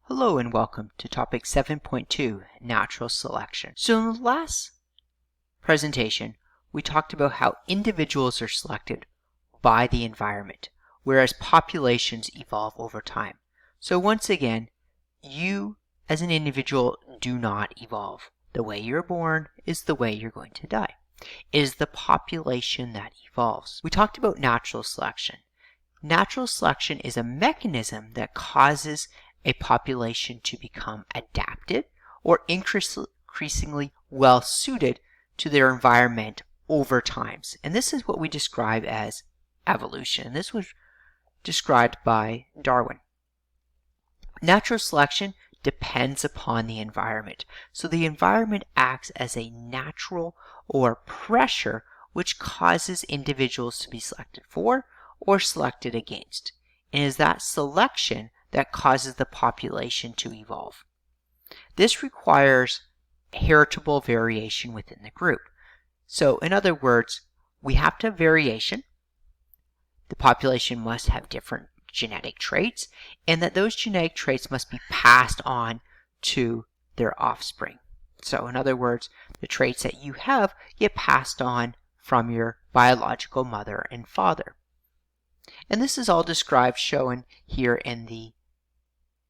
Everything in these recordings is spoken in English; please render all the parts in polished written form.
Hello and welcome to topic 7.2, natural selection. So in the last presentation, we talked about how individuals are selected by the environment, whereas populations evolve over time. So once again, you as an individual do not evolve. The way you're born is the way you're going to die. It is the population that evolves. We talked about natural selection. Natural selection is a mechanism that causes a population to become adapted or increasingly well suited to their environment over times. And this is what we describe as evolution. This was described by Darwin. Natural selection depends upon the environment. So the environment acts as a natural or pressure which causes individuals to be selected for or selected against. And it is that selection that causes the population to evolve. This requires heritable variation within the group. So in other words, we have to have variation. The population must have different genetic traits, and that those genetic traits must be passed on to their offspring. So in other words, the traits that you have get passed on from your biological mother and father. And this is all described, shown here in the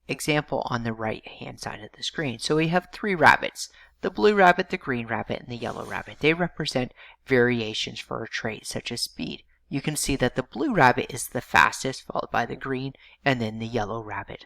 example on the right hand side of the screen. So we have three rabbits: the blue rabbit, the green rabbit, and the yellow rabbit. They represent variations for a trait such as speed. You can see that the blue rabbit is the fastest, followed by the green, and then the yellow rabbit.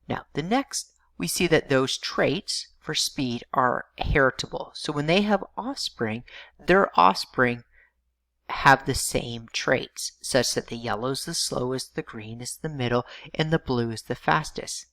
Now the next, we see that those traits for speed are heritable. So when they have offspring, their offspring have the same traits, such that the yellow is the slowest, the green is the middle, and the blue is the fastest.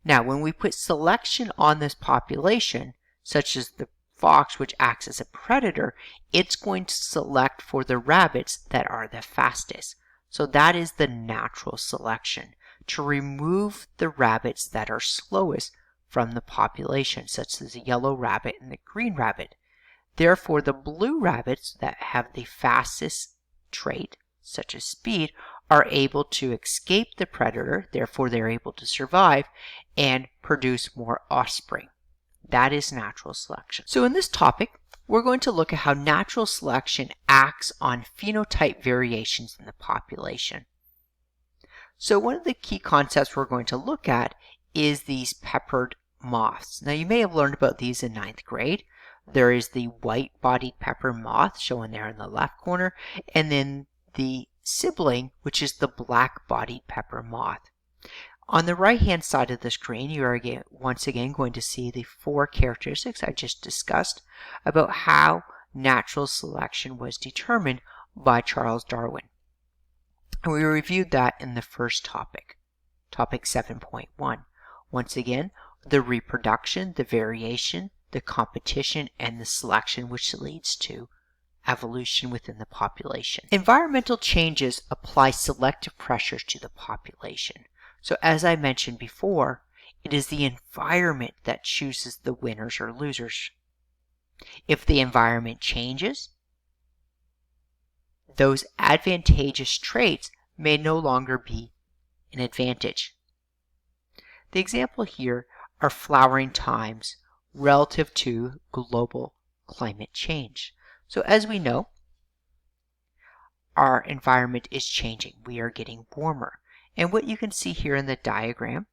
Now when we put selection on this population, such as the fox, which acts as a predator, it's going to select for the rabbits that are the fastest. So that is the natural selection, to remove the rabbits that are slowest from the population, such as the yellow rabbit and the green rabbit. Therefore, the blue rabbits that have the fastest trait, such as speed, are able to escape the predator. Therefore, they're able to survive and produce more offspring. That is natural selection. So in this topic, we're going to look at how natural selection acts on phenotype variations in the population. So one of the key concepts we're going to look at is these peppered moths. Now you may have learned about these in 9th grade. There is the white-bodied pepper moth shown there in the left corner, and then the sibling, which is the black-bodied pepper moth. On the right-hand side of the screen, you are once again going to see the 4 characteristics I just discussed about how natural selection was determined by Charles Darwin. And we reviewed that in the first topic, topic 7.1. Once again, the reproduction, the variation, the competition, and the selection, which leads to evolution within the population. Environmental changes apply selective pressures to the population. So as I mentioned before, it is the environment that chooses the winners or losers. If the environment changes, those advantageous traits may no longer be an advantage. The example here are flowering times relative to global climate change. So as we know, our environment is changing. We are getting warmer. And what you can see here in the diagram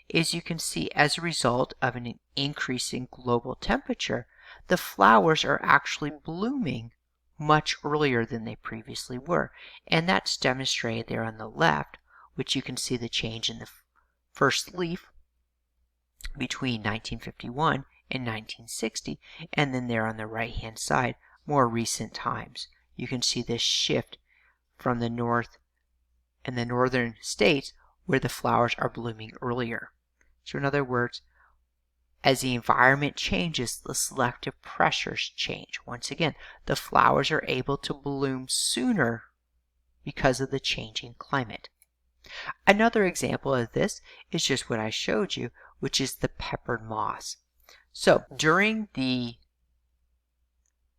is you can see as a result of an increasing global temperature, the flowers are actually blooming much earlier than they previously were. And that's demonstrated there on the left, which you can see the change in the first leaf between 1951 and 1960, and then there on the right hand side, more recent times. You can see this shift from the north and the northern states where the flowers are blooming earlier. So in other words, as the environment changes, the selective pressures change. Once again, the flowers are able to bloom sooner because of the changing climate. Another example of this is just what I showed you, which is the peppered moths. So during the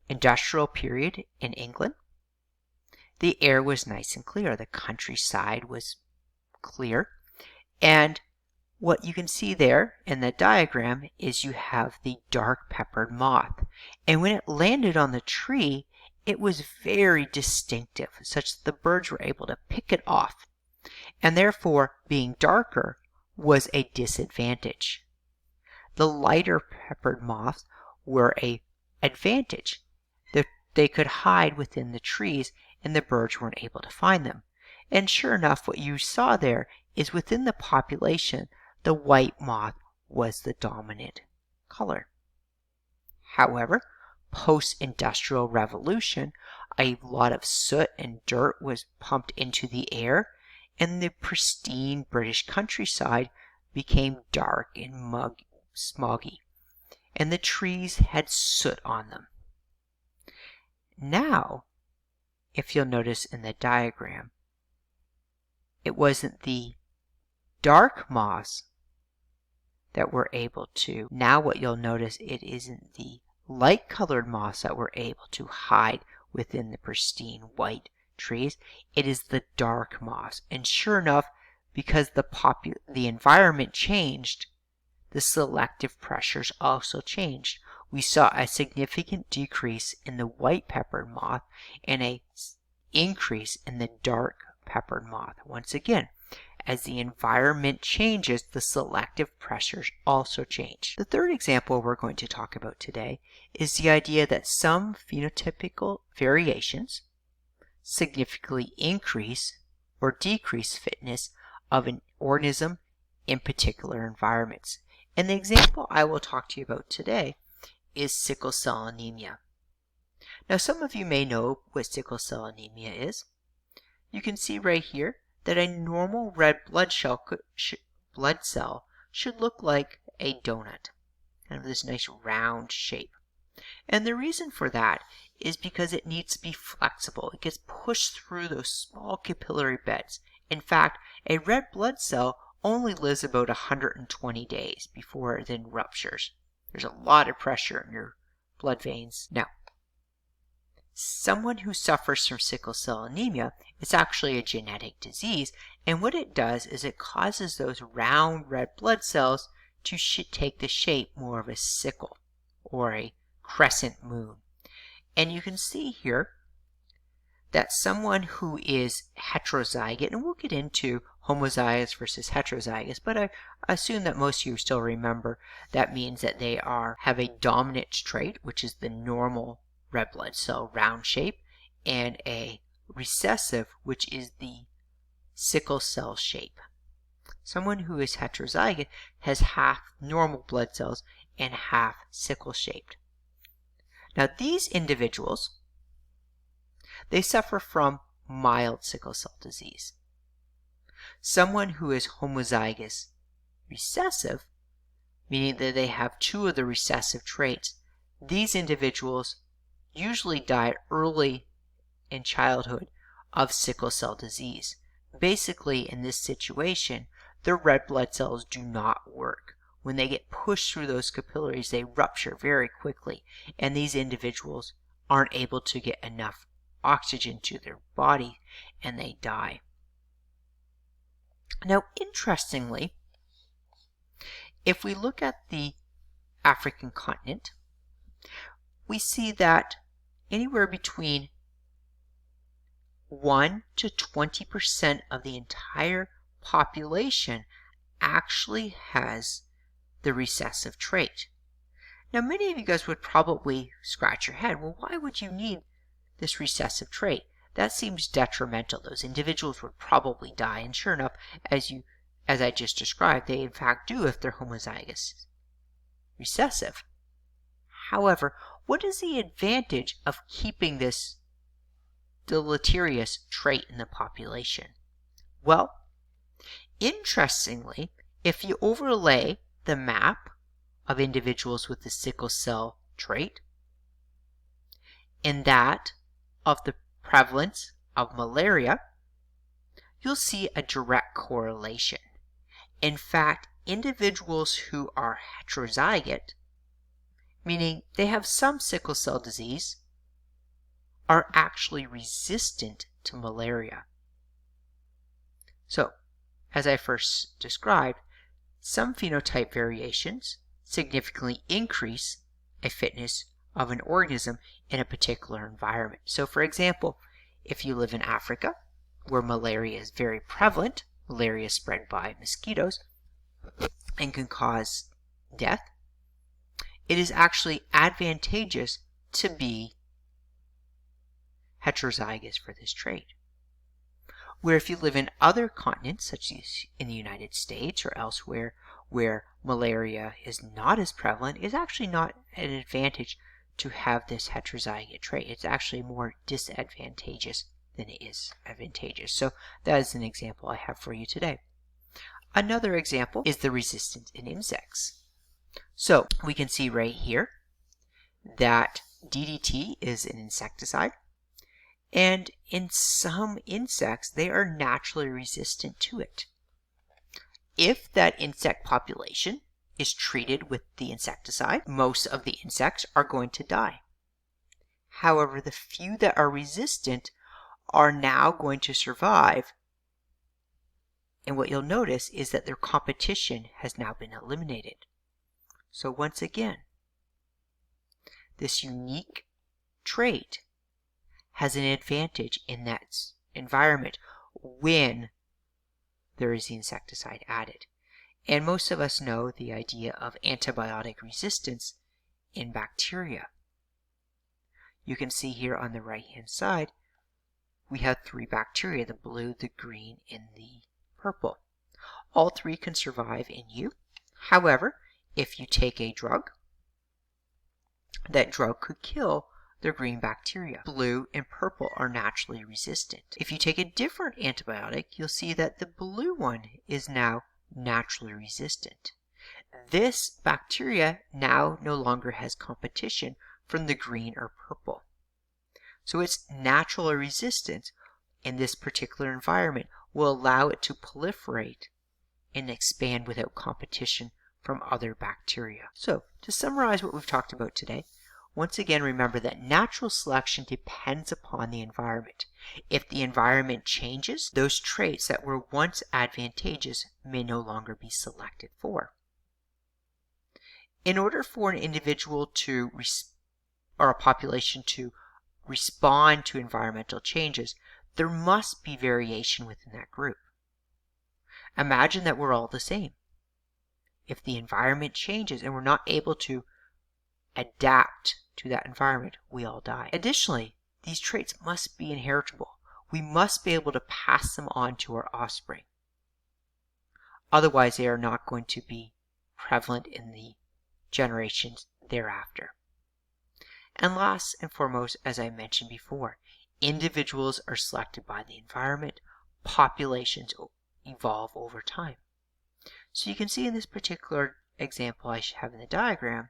industrial period in England, the air was nice and clear. The countryside was clear, and what you can see there in the diagram is you have the dark peppered moth. And when it landed on the tree, it was very distinctive, such that the birds were able to pick it off. And therefore, being darker was a disadvantage. The lighter peppered moths were an advantage. They could hide within the trees and the birds weren't able to find them. And sure enough, what you saw there is within the population, the white moth was the dominant color. However, post-industrial revolution, a lot of soot and dirt was pumped into the air, and the pristine British countryside became dark and smoggy, and the trees had soot on them. Now, if you'll notice in the diagram, it wasn't the dark moths that were able to. Now what you'll notice, it isn't the light colored moths that were able to hide within the pristine white trees. It is the dark moths. And sure enough, because the environment changed, the selective pressures also changed. We saw a significant decrease in the white peppered moth and an increase in the dark peppered moth. Once again, as the environment changes, the selective pressures also change. The third example we're going to talk about today is the idea that some phenotypical variations significantly increase or decrease fitness of an organism in particular environments. And the example I will talk to you about today is sickle cell anemia. Now, some of you may know what sickle cell anemia is. You can see right here that a normal red blood cell should look like a donut, kind of this nice round shape. And the reason for that is because it needs to be flexible. It gets pushed through those small capillary beds. In fact, a red blood cell only lives about 120 days before it then ruptures. There's a lot of pressure in your blood veins. Now, someone who suffers from sickle cell anemia, it's actually a genetic disease, and what it does is it causes those round red blood cells to take the shape more of a sickle or a crescent moon. And you can see here that someone who is heterozygous, and we'll get into homozygous versus heterozygous, but I assume that most of you still remember that means that they have a dominant trait, which is the normal red blood cell round shape, and a recessive, which is the sickle cell shape. Someone who is heterozygous has half normal blood cells and half sickle shaped. Now these individuals, they suffer from mild sickle cell disease. Someone who is homozygous recessive, meaning that they have two of the recessive traits, these individuals usually die early in childhood of sickle cell disease. Basically, in this situation, their red blood cells do not work. When they get pushed through those capillaries, they rupture very quickly, and these individuals aren't able to get enough oxygen to their body, and they die. Now, interestingly, if we look at the African continent, we see that anywhere between 1 to 20% of the entire population actually has the recessive trait. Now, many of you guys would probably scratch your head. Well, why would you need this recessive trait? That seems detrimental. Those individuals would probably die. And sure enough, as I just described, they in fact do if they're homozygous recessive. However, what is the advantage of keeping this deleterious trait in the population? Well, interestingly, if you overlay the map of individuals with the sickle cell trait and that of the prevalence of malaria, you'll see a direct correlation. In fact, individuals who are heterozygous, meaning they have some sickle cell disease, are actually resistant to malaria. So, as I first described, Some phenotype variations significantly increase a fitness of an organism in a particular environment. So for example, if you live in Africa, where malaria is very prevalent, malaria is spread by mosquitoes and can cause death, it is actually advantageous to be heterozygous for this trait. Where if you live in other continents, such as in the United States or elsewhere where malaria is not as prevalent, it's actually not an advantage to have this heterozygous trait. It's actually more disadvantageous than it is advantageous. So that is an example I have for you today. Another example is the resistance in insects. So we can see right here that DDT is an insecticide, and in some insects they are naturally resistant to it. If that insect population is treated with the insecticide, most of the insects are going to die. However, the few that are resistant are now going to survive, and what you'll notice is that their competition has now been eliminated. So once again, this unique trait has an advantage in that environment when there is the insecticide added. And most of us know the idea of antibiotic resistance in bacteria. You can see here on the right hand side we have 3 bacteria, the blue, the green, and the purple. All 3 can survive in you. However, if you take a drug, that drug could kill the green bacteria. Blue and purple are naturally resistant. If you take a different antibiotic, you'll see that the blue one is now naturally resistant. This bacteria now no longer has competition from the green or purple. So its natural resistance in this particular environment will allow it to proliferate and expand without competition from other bacteria. So to summarize what we've talked about today, once again remember that natural selection depends upon the environment. If the environment changes, those traits that were once advantageous may no longer be selected for. In order for an individual to or a population to respond to environmental changes, there must be variation within that group. Imagine that we're all the same. If the environment changes and we're not able to adapt to that environment, we all die. Additionally, these traits must be inheritable. We must be able to pass them on to our offspring. Otherwise, they are not going to be prevalent in the generations thereafter. And last and foremost, as I mentioned before, individuals are selected by the environment, populations evolve over time. So you can see in this particular example I have in the diagram,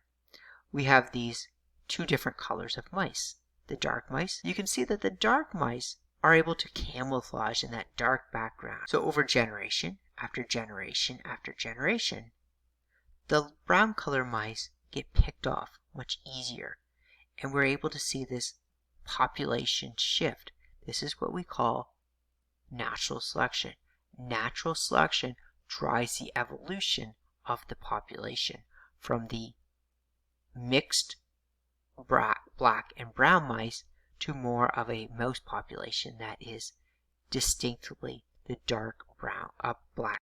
we have these 2 different colors of mice. The dark mice, you can see that the dark mice are able to camouflage in that dark background. So over generation after generation after generation, the brown color mice get picked off much easier. And we're able to see this population shift. This is what we call natural selection. Natural selection drives the evolution of the population from the mixed black and brown mice to more of a mouse population that is distinctly the dark brown, black.